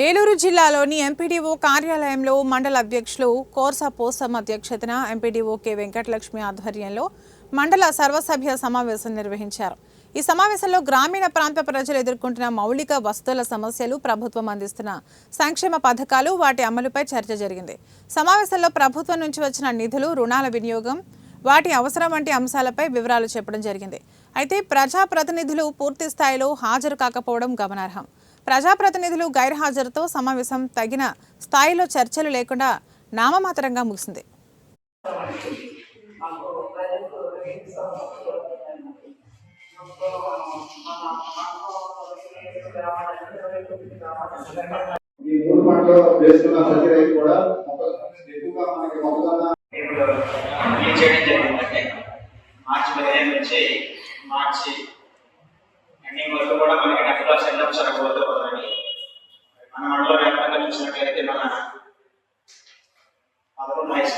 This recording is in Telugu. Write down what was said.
ఏలూరు జిల్లాలోని ఎంపీడీఓ కార్యాలయంలో మండల అధ్యక్షులు కోర్సా పోసం అధ్యక్షతన ఎంపీడీఓ కె వెంకటలక్ష్మి ఆధ్వర్యంలో మండల సర్వసభ్య సమావేశం నిర్వహించారు. ఈ సమావేశంలో గ్రామీణ ప్రాంత ప్రజలు ఎదుర్కొంటున్న మౌలిక వస్తువుల సమస్యలు, ప్రభుత్వం అందిస్తున్న సంక్షేమ పథకాలు, వాటి అమలుపై చర్చ జరిగింది. సమావేశంలో ప్రభుత్వం నుంచి వచ్చిన నిధులు, రుణాల వినియోగం, వాటి అవసరం వంటి అంశాలపై వివరాలు చెప్పడం జరిగింది. అయితే ప్రజాప్రతినిధులు పూర్తి స్థాయిలో హాజరు కాకపోవడం గమనార్హం. ప్రజాప్రతినిధులు గైర్హాజరుతో సమావేశం తగిన స్థాయిలో చర్చలు లేకుండా నామమాత్రంగా ముగిసింది. మార్చి ఎండింగ్ వరకు కూడా మనకి నెట్లో సెంటర్స్ జరగబోతూ ఉందండి. మన మండల వ్యాప్తంగా చూసినట్లయితే మన 11